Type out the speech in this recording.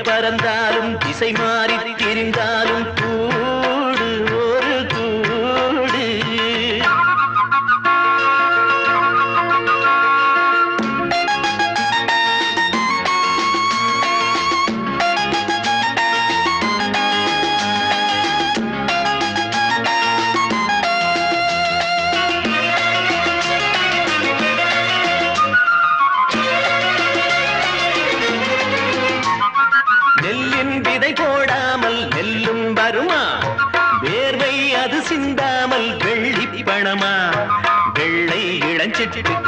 பறந்தாலும் திசை மாறி திரிந்தாலும் கூடு ஒரு கூடு. நெல்லின் விதை போடாமல் நெல்லும் வருமா? வேர்வை அது சிந்தாமல் வெள்ளி பணமா? வெள்ளை இளஞ்சிட்டு